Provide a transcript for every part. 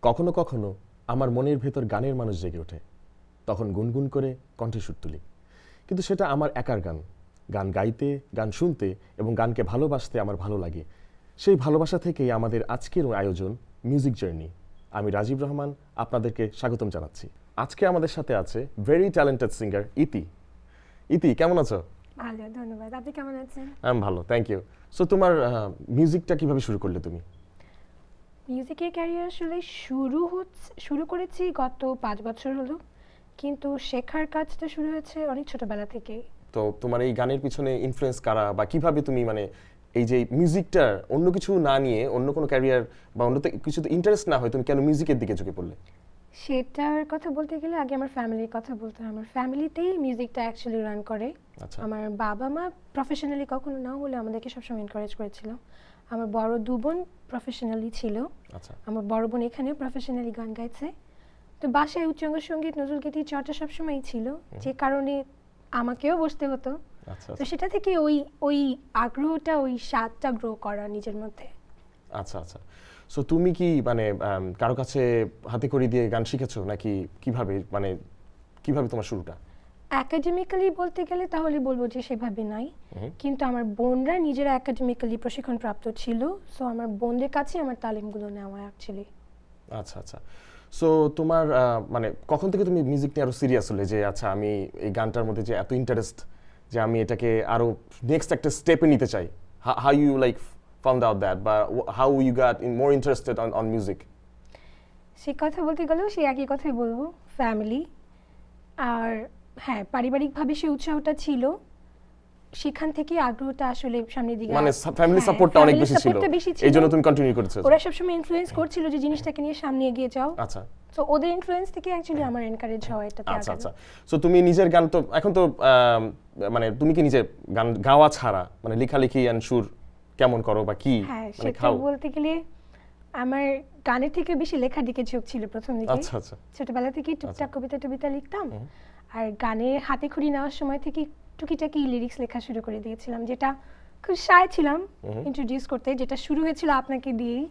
কখনো কখনো আমার মনের ভেতর গানের মানুষ জেগে ওঠে, তখন গুনগুন করে কণ্ঠে সুর তুলি। কিন্তু সেটা আমার একার গান। গান গাইতে, গান শুনতে এবং গানকে ভালোবাসতে আমার ভালো লাগে। সেই ভালোবাসা থেকেই আমাদের আজকের আয়োজন মিউজিক জার্নি। আমি রাজীব রহমান, আপনাদেরকে স্বাগতম জানাচ্ছি। আজকে আমাদের সাথে আছে ভেরি ট্যালেন্টেড সিঙ্গার ইতি। ইতি, কেমন আছো? ভালো, ধন্যবাদ। আপনি কেমন আছেন? আমি ভালো, থ্যাংক ইউ। সো তোমার মিউজিকটা কিভাবে শুরু করলে তুমি? মিউজিকের ক্যারিয়ার আসলে শুরু করেছি গত 5 বছর হলো, কিন্তু শেখার কাজটা শুরু হয়েছে অনেক ছোটবেলা থেকেই। তো তোমার এই গানের পিছনে ইনফ্লুয়েন্স কারা, বা কিভাবে তুমি মানে এই যে মিউজিকটা অন্য কিছু না নিয়ে অন্য কোনো ক্যারিয়ার বা অন্য কিছুতে ইন্টারেস্ট না হয় তুমি কেন মিউজিকের দিকে ঝুঁকে পড়লে? সেটার কথা বলতে গেলে আগে আমার ফ্যামিলির কথা বলতে হয়। আমার ফ্যামিলিতেই মিউজিকটা অ্যাকচুয়ালি রান করে। আচ্ছা। আমার বাবা মা প্রফেশনালি কখনো না হলে আমাদেরকে সবসময় এনকারেজ করেছিল। আমার বড় 2 বোন প্রফেশনালি ছিল। আচ্ছা। আমার বড় বোন এখানেও প্রফেশনালি গান গাইছে। তো বাসায় উচ্চাঙ্গ সঙ্গীত, নজরুলগীতি চর্চা সবসময়ই ছিল, যে কারণে আমাকেও বসতে হতো। আচ্ছা তো সেটা থেকে ওই আগ্রহটা, ওই স্বাদটা গ্রো করা নিজের মধ্যে। আচ্ছা আচ্ছা। সো তুমি কি মানে কারো কাছে হাতে খড়ি দিয়ে গান শিখেছো, নাকি কিভাবে মানে কিভাবে তোমার শুরুটা? একাডেমিক্যালি বলতে গেলে তাহলে বলবো যে সেভাবে নাই, কিন্তু আমার বোনরা নিজেরা একাডেমিক্যালি প্রশিক্ষণ প্রাপ্ত ছিল। সো আমার বোনদের কাছে আমার তালিমগুলো নেওয়া অ্যাকচুয়ালি। আচ্ছা আচ্ছা। সো তোমার মানে কখন থেকে তুমি মিউজিক নিয়ে আরো সিরিয়াস হলে যে আচ্ছা আমি এই গানটার মধ্যে যে এত ইন্টারেস্ট যে আমি এটাকে আরো নেক্সট একটা স্টেপে নিতে চাই? How you like found out that, বা how you got more interested on music? সে কথা বলতে গেলেও সেই একই কথাই বলবো, ফ্যামিলি। আর হ্যাঁ, পারিবারিকভাবে সেই উৎসাহটা ছিল, সেখান থেকে আগ্রহটা আসলে সামনের দিকে মানে ফ্যামিলি সাপোর্টটা অনেক বেশি ছিল, এই জন্য তুমি কন্টিনিউ করেছো? ওরা সবসময় ইনফ্লুয়েন্স করছিল যে জিনিসটাকে নিয়ে সামনে এগিয়ে যাও। আচ্ছা। তো ওদের ইনফ্লুয়েন্স থেকে অ্যাকচুয়ালি আমার এনকারেজ হওয়া এটাতে। আচ্ছা আচ্ছা। সো তুমি নিজের গান তো এখন তো মানে তুমি কি নিজে গান গাওয়া ছাড়া মানে লেখালেখি এন্ড সুর কেমন করো বা কি হ্যাঁ, মানে সেটা বলতে গেলে আমার গানের থেকে বেশি লেখার দিকে ঝোঁক ছিল প্রথম দিকে। আচ্ছা আচ্ছা। ছোটবেলা থেকেই টুকটাক কবিতা লিখতাম, আর গানের হাতে খড়ি নেওয়ার সময় থেকে টুকিটাকি লিরিক্স লেখা শুরু করে দিয়েছিলাম, যেটা খুব শাই ছিলাম ইন্ট্রোডিউস করতে, যেটা শুরু হয়েছিল আপনাকে দিয়েই।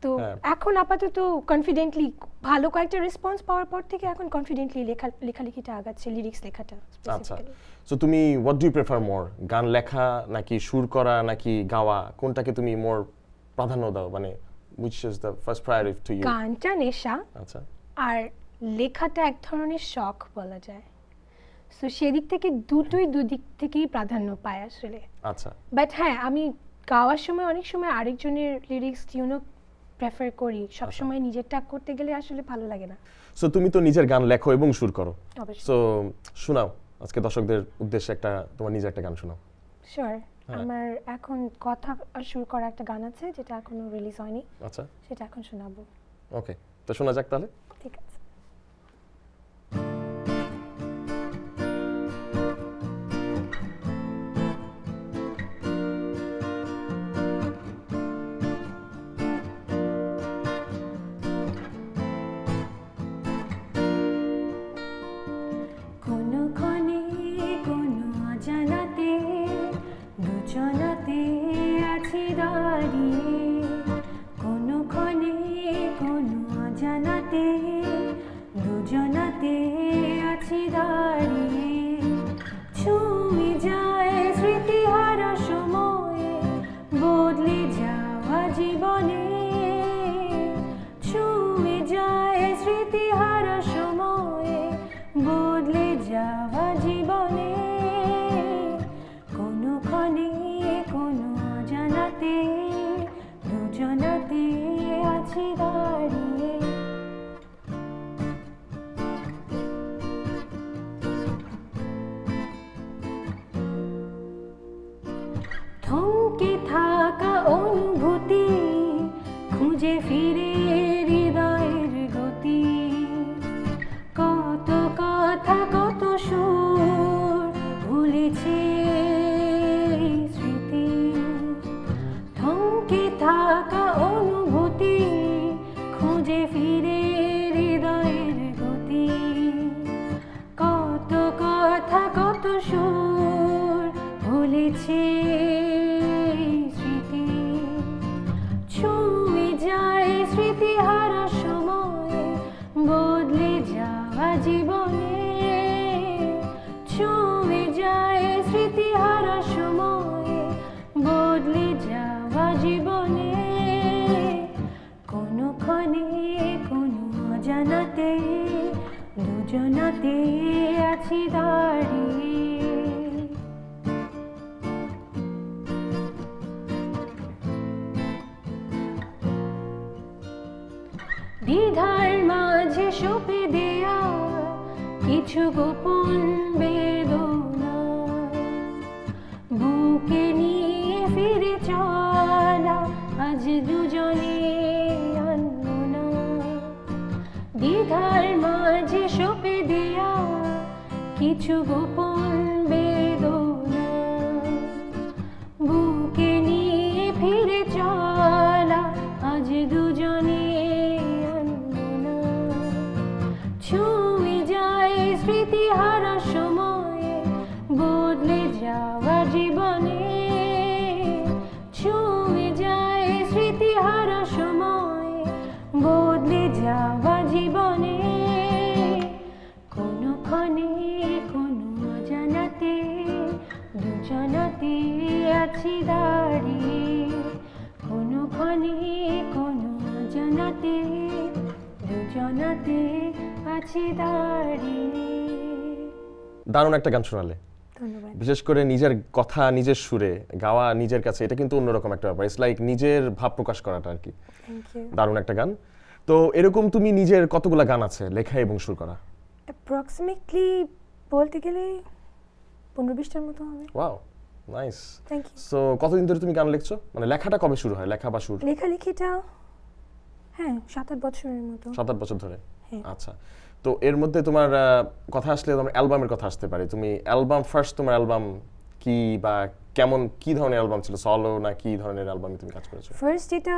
তো এখন আপাতত কনফিডেন্টলি ভালো কয়েকটা রেসপন্স পাওয়ার পর থেকে এখন কনফিডেন্টলি লেখালেখিটা আগাচ্ছে, লিরিক্স লেখাটা আচ্ছা। স্পেসিফিক্যালি। সো তুমি হোয়াট ডু ইউ প্রেফার মোর, গান লেখা নাকি সুর করা নাকি গাওয়া, কোনটাকে তুমি মোর প্রাধান্য দাও, মানে which is the first priority to you? গানটা নেশা, আচ্ছা। আর লেখাটা এক ধরনের শখ বলা যায়। সো সেদিক থেকে দুটোই দুদিক থেকেই প্রাধান্য পায় আসলে। আচ্ছা। বাট হ্যাঁ, আমি গাওয়ার সময় অনেক সময় আরেকজনের লিরিক্স টিউনও প্রেফার করি। সবসময় নিজেরটা করতে গেলে আসলে ভালো লাগে না। সো তুমি তো নিজের গান লেখো এবং সুর করো, অবশ্যই। সো শোনাও আজকে দর্শকদের উদ্দেশ্যে একটা তোমার নিজের একটা গান শোনাও। শিওর। আমার এখন কথা আর সুর করা একটা গান আছে, যেটা এখনো রিলিজ হয়নি। আচ্ছা, সেটা এখন শোনাবো। ওকে, তো শোনা যাক তাহলে। ঠিক আছে। কোনো ক্ষণে কোনো অজানাতে দুজনাতে আছি দাঁড়িয়ে, কোনো ক্ষণে কোনো অজানাতে দুজনাতে আছি দাঁড়িয়ে, ছুঁয়ে যায় স্মৃতিহারা সময়ে বদলে যাওয়া জীবনে, ছুঁয়ে যায় স্মৃতিহারা সময়ে বদলে যাওয়া জীবনে, কোনো ক্ষণে কোনো অজানাতে দুজনাতে আছি দাঁড়িয়ে। থমকে থাকা অনুভূতি জীবনে কোনো ক্ষণে কোনো অজানাতে দুজনাতে আছি দাঁড়িয়ে। দ্বিধার মাঝে সঁপে দেয়া কিছু গোপন বেদনা, বুকে নিয়ে ফিরে চলা আজ দুজনে আনমনা। দ্বিধার মাঝে সঁপে দেয়া কিছু গোপন বেদনা, বুকে নিয়ে ফিরে চলা আজ দুজনে আনমনা। ছুঁয়ে যায় স্মৃতিহারা সময়ে বদলে যাওয়া জীবনে, ছুঁয়ে যায় স্মৃতিহারা সময়ে বদলে যাওয়া জীবনে। কোনো ক্ষণে কোনো অজানাতে দুজনাতে আছি দাঁড়িয়ে। কোনো ক্ষণে কোনো অজানাতে দুজনাতে আছি দাঁড়িয়ে। দারুণ একটা গান শোনালে, ধন্যবাদ। বিশেষ করে নিজের কথা নিজের সুরে গাওয়া নিজের কাছে, এটা কিন্তু অন্যরকম একটা ব্যাপার। ইটস লাইক নিজের ভাব প্রকাশ করাটা আর কি। Thank you. দারুণ একটা গান। তো এরকম তুমি নিজের কতগুলা গান আছে লেখা এবং সুর করা? অ্যাপ্রক্সিমেটলি বলতে গেলে 15-20টার মতো হবে। Wow, nice. Thank you. So কতদিন ধরে তুমি গান লিখছো? মানে লেখাটা কবে শুরু হয়, লেখা বা সুর? লেখালেখিটা 7-8 বছরের মতো। 7-8 বছর ধরে। হ্যাঁ। আচ্ছা, তো এর মধ্যে তোমার কথা আসলে তোমার অ্যালবামের কথা আসতে পারে। তুমি অ্যালবাম ফার্স্ট, তোমার অ্যালবাম কি বা কেমন, কি ধরনের অ্যালবাম ছিল? সলো না কি ধরনের অ্যালবামে তুমি কাজ করেছো? ফার্স্ট যেটা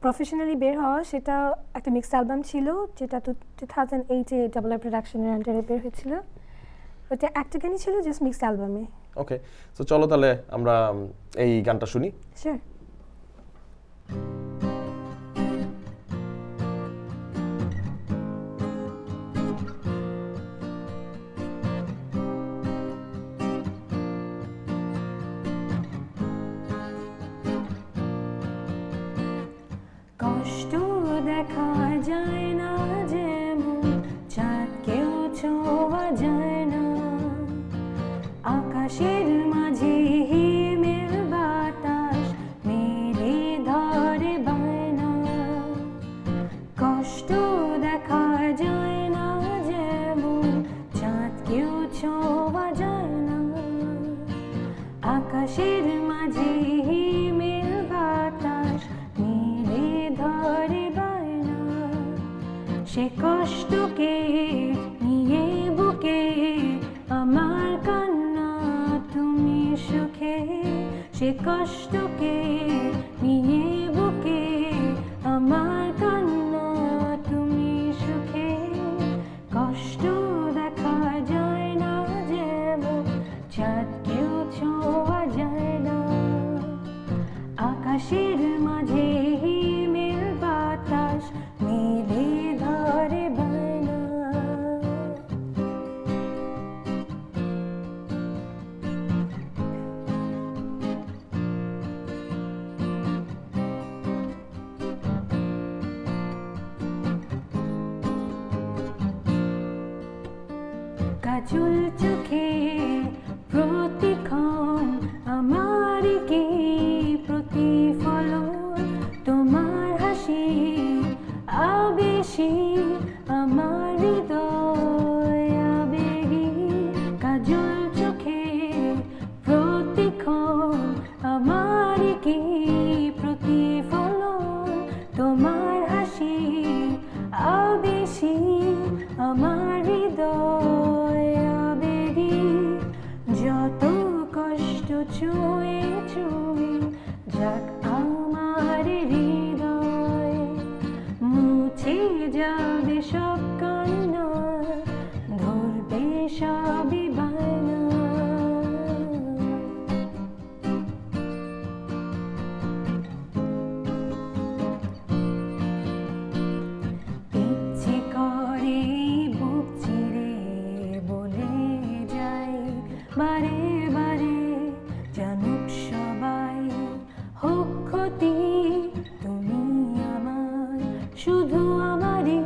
প্রফেশনালি বের হওয়া সেটা একটা মিক্সড অ্যালবাম ছিল, যেটা 2008-এ ডাবল আর প্রোডাকশনের আন্ডারে বের হয়েছিল। ওটা একটা গানই ছিল জাস্ট মিক্সড অ্যালবামে। ওকে, সো চলো তাহলে আমরা এই গানটা শুনি। শিওর। কষ্ট দেখা যায় না যেমন চাঁদকেও ছোঁয়া যায় না, আকাশের মাঝে হিমেল বাতাস মেলে ধরে বায়না। কষ্ট দেখা যায় না যেমন চাঁদকেও ছোঁয়া যায় না, আকাশের মাঝে হিমেল বাতাস মেলে ধরে বায়না। সে কষ্টকে নিয়ে বুকে আমার কান্না তুমি সুখে, সে কষ্টকে নিয়ে বুকে আমার কান্না তুমি সুখে। কষ্ট দেখা যায় না যেমন চাঁদকেও ছোঁয়া যায় না, আকাশের মাঝে হিমেল বাতাস মেলে ধরে বায়না। কাজল চোখে প্রতিক্ষণ আমার কি প্রতিফলন, তোমার হাসি আবেশি আমার হৃদয় আবেগী। কাজল চোখে প্রতিক্ষণ আমার কি প্রতিফলন, তোমার হাসি আবেশি আমার হৃদয় আবেগী। যত কষ্ট ছুঁয়ে ছুঁয়ে যাক আমার হৃদয়, মুছে যাবে সব কান্না, ধরবে সবই বায়না। ক্ষতি তুমি আমার শুধু আমারই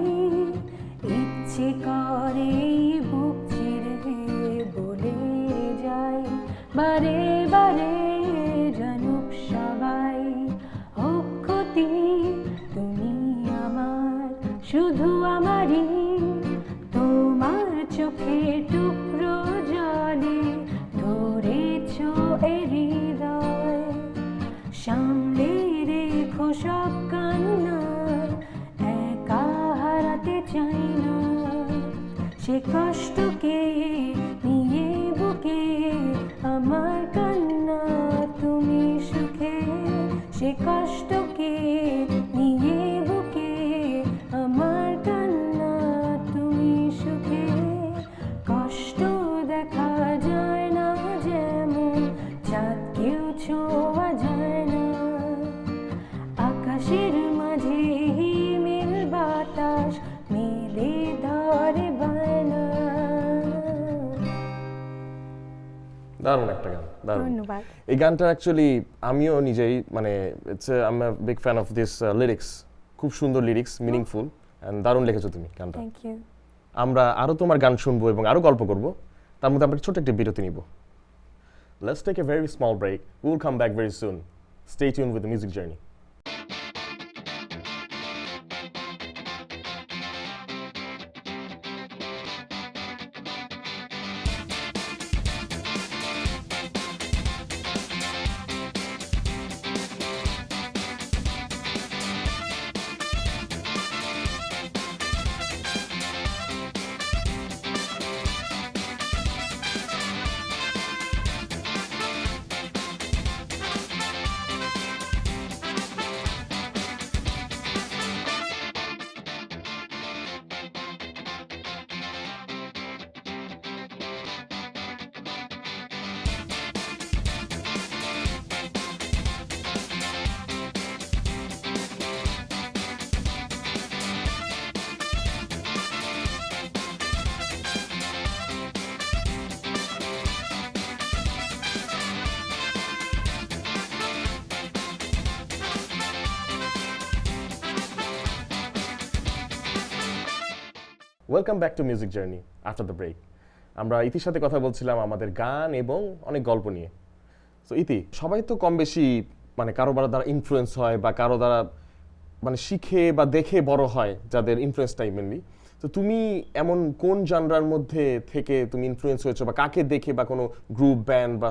ইচ্ছে করে বুক চিরে বলে যাই বারে বারে জানুক সবাই হোক ক্ষতি তুমি আমার শুধু আমারই তোমার চোখে টুকরো জলে ধরেছ এ হৃদয় সামনে রেখো সব কান্না একা হারাতে চাই না সে কষ্টকে নিয়ে বুকে আমার কান্না তুমি সুখে সে কষ্টকে নিয়ে বুকে আমার কান্না তুমি সুখে কষ্ট দেখা যায় না যেমন চাঁদকেও ছোঁয়া যায় না আকাশের মাঝে হিমেল বাতাস মেলে ধরে বায়না দারুণ একটা গান, দারুণ। ধন্যবাদ। এই গানটা অ্যাকচুয়ালি আমিও নিজেই মানে I am big fan of this lyrics, খুব সুন্দর লিরিক্স, মিনিংফুল অ্যান্ড দারুণ লিখেছো তুমি গানটা। থ্যাংক ইউ। আমরা আরো তোমার গান শুনবো এবং আরো গল্প করব, তার মধ্যে আমরা ছোট একটা বিরতি নিব। Let's take a very small break. We will come back very soon. Stay tuned with the music journey. Welcome back to music journey after the break. আমরা ইতির সাথে কথা বলছিলাম আমাদের গান এবং অনেক গল্প নিয়ে। সো ইতি, সবাই তো কম বেশি মানে কারো দ্বারা ইনফ্লুয়েন্স হয় বা কারো দ্বারা মানে শিখে বা দেখে বড় হয়, যাদের ইনফ্লুয়েন্সটাই মেনলি। তো তুমি এমন কোন জানরার মধ্যে থেকে তুমি ইনফ্লুয়েন্স হয়েছো, বা কাকে দেখে, বা কোনো গ্রুপ, ব্যান্ড বা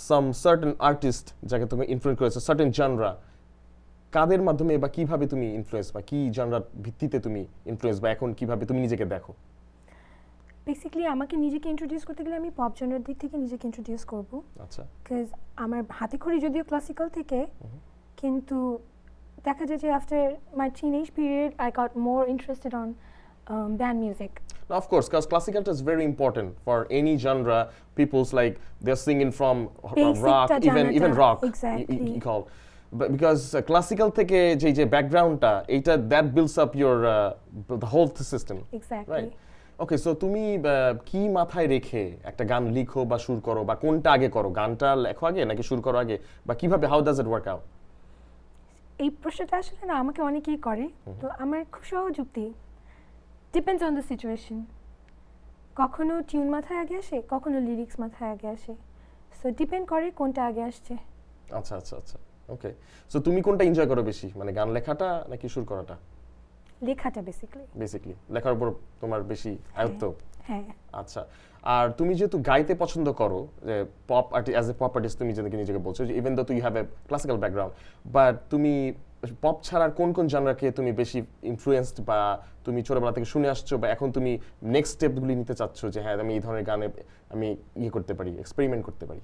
সাম সার্টেন আর্টিস্ট যাকে তুমি ইনফ্লুয়েন্স করেছো, সার্টেন জানরা, কাদের মাধ্যমে বা কিভাবে তুমি ইনফ্লুয়েন্স, বা কি জানরার ভিত্তিতে তুমি ইনফ্লুয়েন্স, বা এখন কিভাবে তুমি নিজেকে দেখো? বেসিক্যালি আমাকে নিজেকে ইন্ট্রোডিউস করতে গেলে আমি পপ জনরার দিক থেকে নিজেকে ইন্ট্রোডিউস করব। আচ্ছা। বিকজ আমার হাতে খড়ি যদিও ক্লাসিক্যাল থেকে, কিন্তু দেখা যায় যে after my teenage period I got more interested on band music. No, of course, because classical is very important for any genre. People's like they're singing from Basic rock, ta even rock. exactly. You call, but because classical থেকে যে backgroundটা, এটা that builds up your the whole system. Exactly. Right. Okay, so তুমি কি মাথায় রেখে একটা গান লিখো বা সুর করো, বা কোনটা আগে করো, গানটা লেখো আগে নাকি সুর করো আগে, বা কিভাবে, how does it work out? এই প্রশ্নটা আসলে না আমাকে অনেকেই করে, তো আমার খুব সহজ যুক্তি, ডিপেন্ডস অন দ্য সিচুয়েশন। কখনো টিউন মাথায় আগে আসে, কখনো লিরিক্স মাথায় আগে আসে, সো ডিপেন্ড করে কোনটা আগে আসছে। আচ্ছা আচ্ছা আচ্ছা, ওকে। সো তুমি কোনটা এনজয় করো বেশি, মানে গান লেখাটা নাকি সুর করাটা? লেখাটা বেসিক্যালি লেখার উপর তোমার বেশি আয়ত্ত। হ্যাঁ। আচ্ছা, আর তুমি যেহেতু গাইতে পছন্দ করো, যে pop artist, as a pop artist তুমি নিজেকে বলছো, যে even though you have a classical background, but তুমি পপ ছাড়া কোন কোন জানরাকে তুমি বেশি ইনফ্লুয়েন্সড, বা তুমি ছোটবেলা থেকে শুনে আসছো, বা এখন তুমি নেক্সট স্টেপগুলি নিতে চাচ্ছ যে হ্যাঁ আমি এই ধরনের গানে আমি করতে পারি, এক্সপেরিমেন্ট করতে পারি?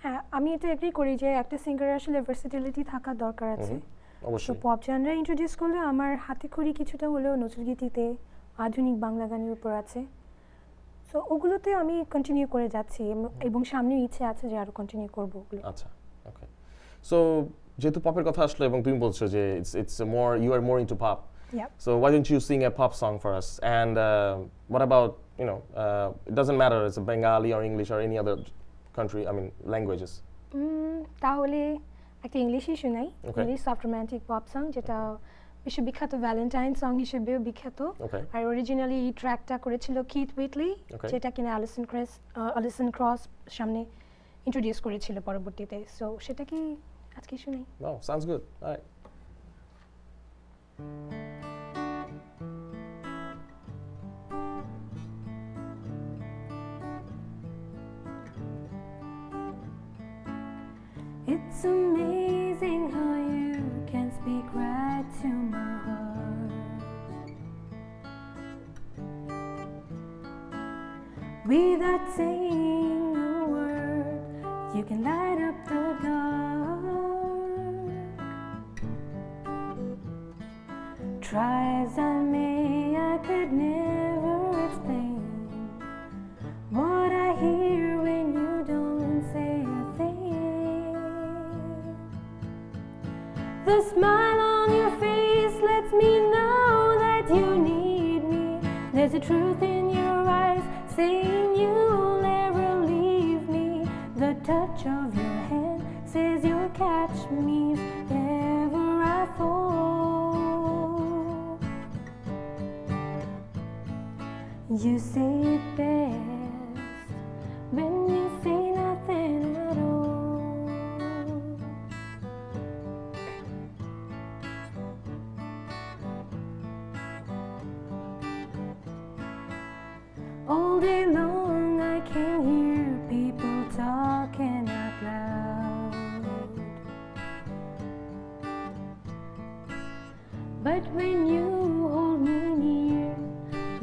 হ্যাঁ, আমি এটা এগ্রি করি যে একটা সিঙ্গারের আসলে ভার্সিটিলিটি থাকা দরকার আছে। তো অবশ্যই। পপ জনরা ইন্ট্রোডিউস করলে আমার হাতে খড়ি কিছুটা হলেও নজরুলগীতিতে, আধুনিক বাংলা গানের উপর আছে, সো ওগুলোতে আমি কন্টিনিউ করে যাচ্ছি এবং সামনেও ইচ্ছে আছে যে আরো কন্টিনিউ করব ওগুলো। আচ্ছা, ওকে। সো যেহেতু পপের কথা আসলো এবং তুমি বলছো যে it's more, you are more into pop, Yep. so why don't you sing a pop song for us? And what about, you know, it doesn't matter it's a Bengali or English or any other country, I mean languages. তাহলে I একটা ইংলিশই শোনাই, Okay. English soft romantic pop song, যেটা বিশ্ববিখ্যাত Valentine song হিসেবেও বিখ্যাত। Okay. আর originally এই ট্র্যাকটা করেছিল Keith উইটলি, Okay. যেটা কিনা অ্যালিসন ক্রস সামনে ইন্ট্রোডিউস করেছিল পরবর্তীতে। সো সেটা কি আজকে শুনাই? Wow, sounds good. All right. It's amazing how you can speak right to my heart. Without saying a word, you can light up the dark. Try as I may, I could never explain what I hear when you don't say a thing. The smile on your face lets me know that you need me. There's a truth in your eyes saying you'll never leave me. The touch of your hand says you'll catch me if ever I fall. You say it best when you say nothing at all. All day long I can hear people talking out loud, but when you hold me near,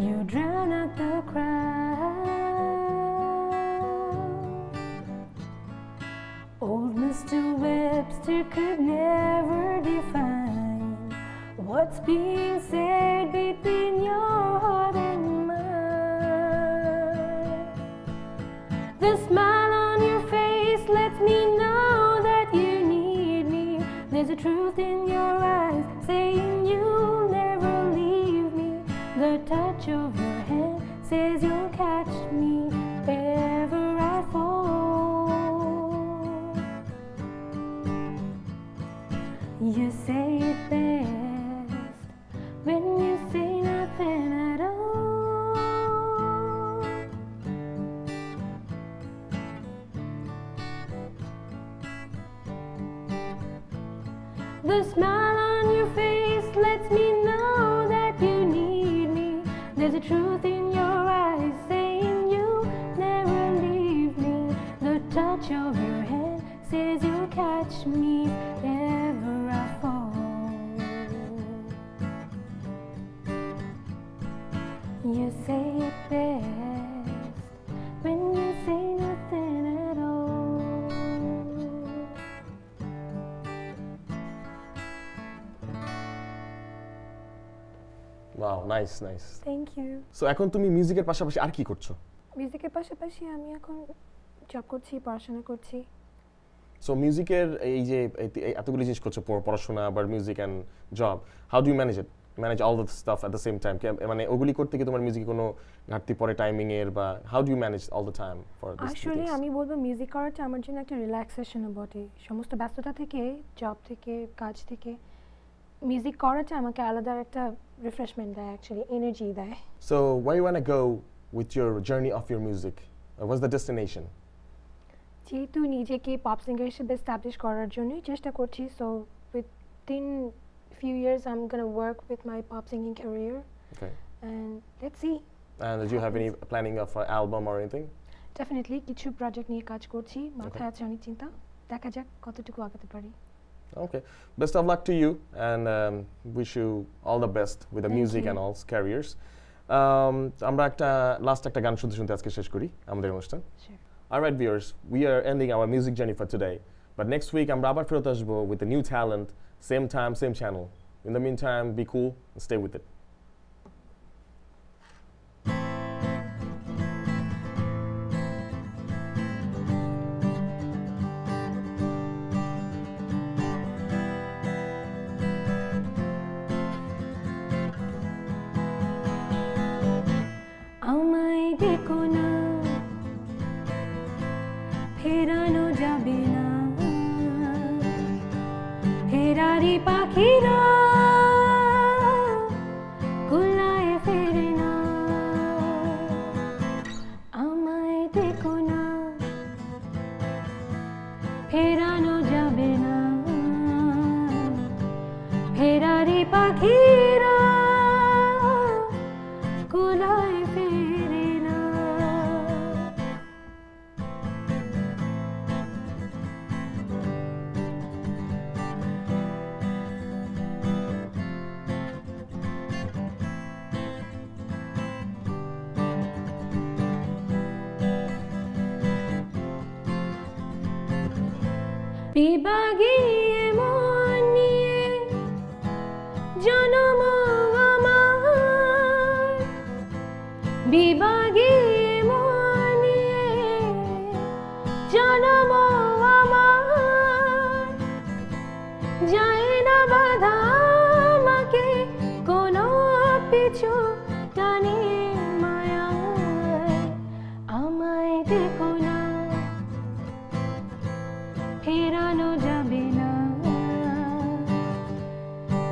you drown out the crowd. Old Mr. Webster could never define what's being said between your heart and mine. The smile on your face lets me know that you need me. There's a truth in your eyes saying you'll never leave me. The touch of your hand says you'll catch me if ever I fall. You say it best when you say nothing at all. The smile on your face lets me know that you need me. There's a truth in your eyes saying you'll never leave me. The touch of your hand says you'll catch me if ever I fall. You say it best when you say nothing at all. Wow, nice, nice. Thank you. So এখন তুমি মিউজিকের পাশাপাশি আর কি করছো? মিউজিকের পাশাপাশি আমি এখন জব করছি, পড়াশোনা করছি। সো মিউজিকের এই যে এতগুলো জিনিস করছো, পড়াশোনা আবার music and job, how do you manage it, manage all the stuff at the same time? মানে ওগুলি করতে কি তোমার মিউজিকে কোনো ঘাটতি পড়ে টাইমিং এর, বা how do you manage all the time for this? আসলে আমি বলবো মিউজিক করাটা আমার জন্য একটা রিল্যাক্সেশনও বটে। সমস্ত ব্যস্ততা থেকে, জব থেকে, কাজ থেকে মিউজিক করাটা আমাকে আলাদা একটা রিফ্রেশমেন্ট দেয়, অ্যাকচুয়ালি এনার্জি দেয়। So why you want to go with your journey of your music? What's the destination? যেহেতু নিজেকে পপ সিঙ্গার হিসেবে এস্টাবলিশ করার জন্যই চেষ্টা করছি, so within few years I'm gonna work with my pop singing career, Okay. and let's see. And do you have any planning of an album or anything? Definitely কিছু project নিয়ে কাজ করছি, মাথায় আছে অনেক চিন্তা, দেখা যাক কতটুকু আগাতে পারি। Okay. Best of luck to you, and wish you all the best with the Thank music you. and all careers. আমরা একটা লাস্ট একটা গান শুনতে শুনতে আজকে শেষ করি আমাদের অনুষ্ঠান। Sure. Alright viewers, we are ending our music journey for today. But next week আমরা আবার ফেরত আসবো with a new talent, same time, same channel. In the meantime, be cool and stay with it. আমায় দেখো না, ফেরানো যাবে না, পাখিরা কুলায় ফেরে না, আমায় দেখো না, ফেরানো যাবে না, ফেরারি পাখিরা কুলায় ফেরে না। বিভাগীয় মন নিয়ে জনম আমার, বিভাগীয় মন নিয়ে জনম আমার, যায় না বাধা আমাকে কোনো পিছু টানে মায়ায়, আমায় দেখো না, ফেরানো যাবে না,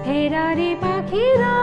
ফেরারি পাখিরা